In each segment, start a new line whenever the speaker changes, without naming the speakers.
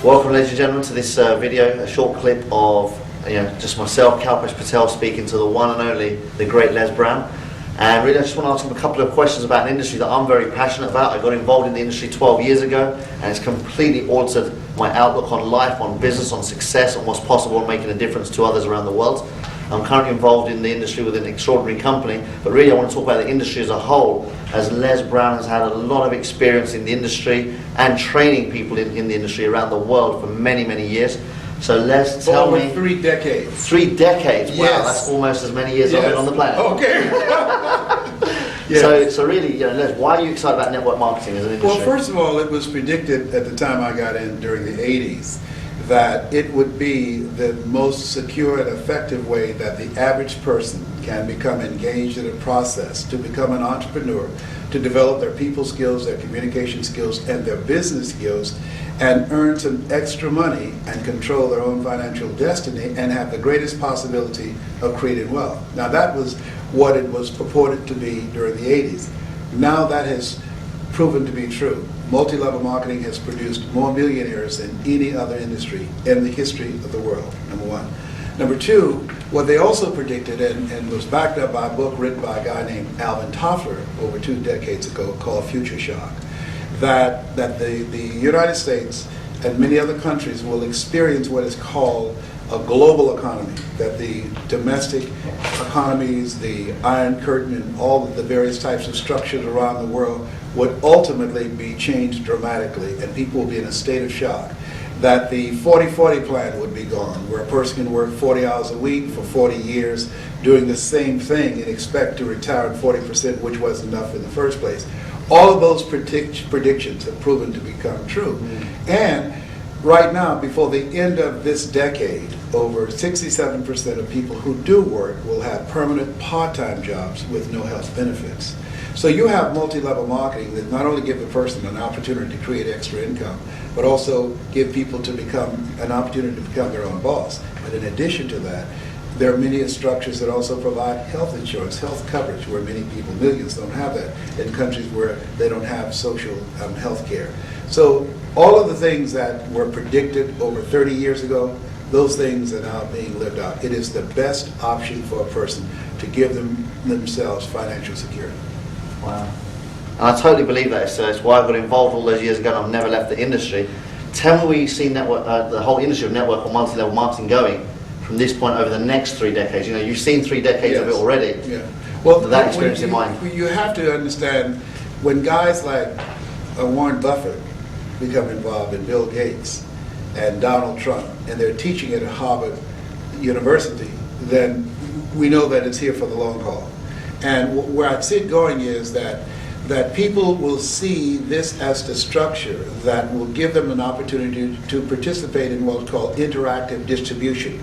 Welcome, ladies and gentlemen, to this video, a short clip of just myself, Kalpesh Patel, speaking to the one and only, the great Les Brown. And really, I just want to ask him a couple of questions about an industry that I'm very passionate about. I got involved in the industry 12 years ago, and it's completely altered my outlook on life, on business, on success, on what's possible, and making a difference to others around the world. I'm currently involved in the industry with an extraordinary company, but really I want to talk about the industry as a whole, as Les Brown has had a lot of experience in the industry and training people in the industry around the world for many, many years. So Les, tell me...
3 decades.
3 decades? Wow,
Yes.
that's almost as many years I've been on the planet.
Okay. Yes.
So really, Les, why are you excited about network marketing as an industry?
Well, first of all, it was predicted at the time I got in during the 80s that it would be the most secure and effective way that the average person can become engaged in a process to become an entrepreneur, to develop their people skills, their communication skills, and their business skills, and earn some extra money and control their own financial destiny and have the greatest possibility of creating wealth. Now that was what it was purported to be during the 80s. Now that has proven to be true. Multi-level marketing has produced more millionaires than any other industry in the history of the world, number one. Number two, what they also predicted, and was backed up by a book written by a guy named Alvin Toffler over 2 decades ago called Future Shock, that the United States and many other countries will experience what is called a global economy, that the domestic economies, the Iron Curtain, and all of the various types of structures around the world would ultimately be changed dramatically, and people will be in a state of shock. That the 40-40 plan would be gone, where a person can work 40 hours a week for 40 years, doing the same thing and expect to retire at 40%, which wasn't enough in the first place. All of those predictions have proven to become true. And right now, before the end of this decade, over 67% of people who do work will have permanent part-time jobs with no health benefits. So you have multi-level marketing that not only give a person an opportunity to create extra income, but also give people to become an opportunity to become their own boss. But in addition to that, there are many structures that also provide health insurance, health coverage, where many people, millions, don't have that in countries where they don't have social health care. So all of the things that were predicted over 30 years ago, those things are now being lived out. It is the best option for a person to give themselves financial security.
Wow. And I totally believe that. It's why I got involved all those years ago and I've never left the industry. Tell me where you see network, the whole industry of network or multi-level marketing going from this point over the next 3 decades. You know, you've seen 3 decades of it already.
Yeah. Well,
that experience in mind.
You have to understand when guys like Warren Buffett become involved, and Bill Gates and Donald Trump, and they're teaching at Harvard University, then we know that it's here for the long haul. And where I see it going is that people will see this as the structure that will give them an opportunity to participate in what's called interactive distribution.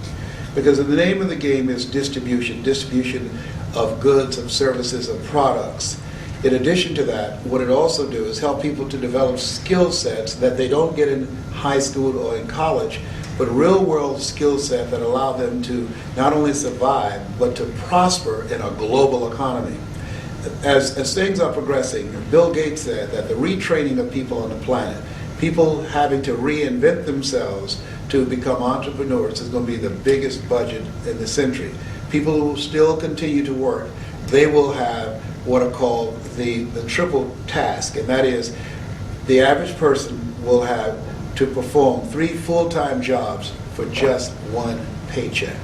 Because the name of the game is distribution of goods, of services, of products. In addition to that, what it also does is help people to develop skill sets that they don't get in high school or in college, but real-world skill set that allow them to not only survive, but to prosper in a global economy. As things are progressing, Bill Gates said that the retraining of people on the planet, people having to reinvent themselves to become entrepreneurs, is going to be the biggest budget in the century. People who will still continue to work, they will have what are called the triple task, and that is the average person will have to perform 3 full-time jobs for just 1 paycheck.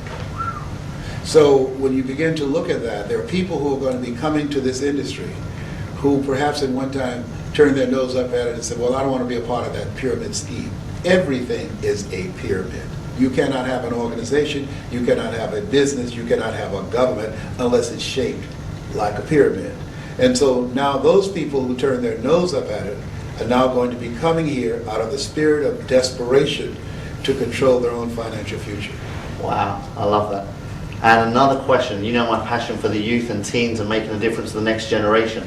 So when you begin to look at that, there are people who are going to be coming to this industry who perhaps at one time turned their nose up at it and said, well, I don't want to be a part of that pyramid scheme. Everything is a pyramid. You cannot have an organization, you cannot have a business, you cannot have a government unless it's shaped like a pyramid. And so now those people who turn their nose up at it are now going to be coming here out of the spirit of desperation to control their own financial future.
Wow, I love that. And another question, you know my passion for the youth and teens and making a difference to the next generation.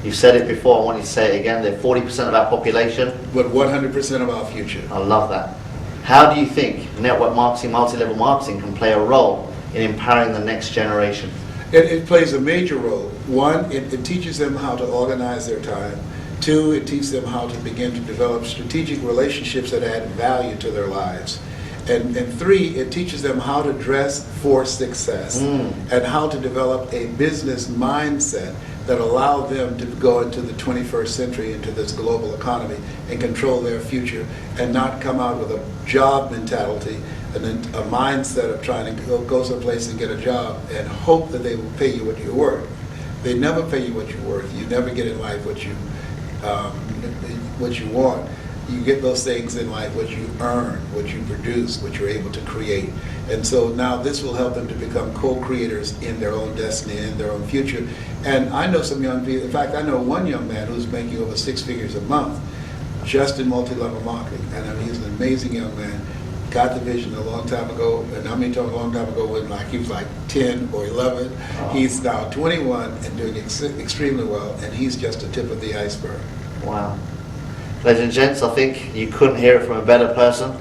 You've said it before, I want you to say it again, they're 40% of our population.
But 100% of our future.
I love that. How do you think network marketing, multi-level marketing can play a role in empowering the next generation?
It plays a major role. One, it teaches them how to organize their time. 2, it teaches them how to begin to develop strategic relationships that add value to their lives. And 3, it teaches them how to dress for success and how to develop a business mindset that allow them to go into the 21st century, into this global economy, and control their future, and not come out with a job mentality and a mindset of trying to go someplace and get a job and hope that they will pay you what you're worth. They never pay you what you're worth. You never get in life what you want. You get those things in life, what you earn, what you produce, what you're able to create. And so now this will help them to become co-creators in their own destiny, in their own future. And I know some young people, in fact, I know one young man who's making over 6 figures a month just in multi-level marketing. And I mean, he's an amazing young man. Got the vision a long time ago, and I mean, talking a long time ago when he was like 10 or 11.
Oh.
He's now 21 and doing extremely well, and he's just the tip of the iceberg.
Wow. Ladies and gents, I think you couldn't hear it from a better person.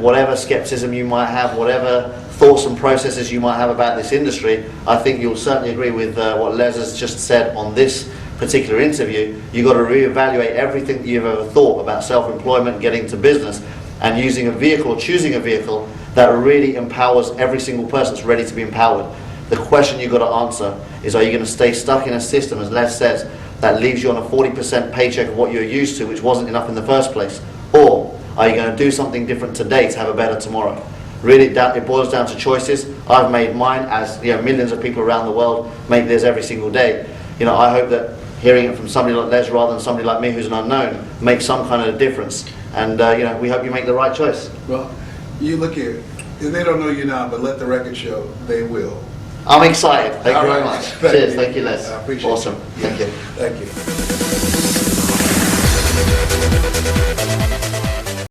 Whatever skepticism you might have, whatever thoughts and processes you might have about this industry, I think you'll certainly agree with what Les has just said on this particular interview. You've got to reevaluate everything that you've ever thought about self-employment, getting to business, and using a vehicle, choosing a vehicle that really empowers every single person that's ready to be empowered. The question you've got to answer is, are you going to stay stuck in a system, as Les says, that leaves you on a 40% paycheck of what you're used to, which wasn't enough in the first place? Or are you going to do something different today to have a better tomorrow? Really, it boils down to choices. I've made mine, as millions of people around the world make theirs every single day. I hope that hearing it from somebody like Les rather than somebody like me who's an unknown makes some kind of difference. And we hope you make the right choice.
Well, you look here. They don't know you now, but let the record show they will.
I'm excited. Thank you very
All right.
much. Cheers. Thank you, Les.
I appreciate it.
Awesome. Thank you.
Thank you.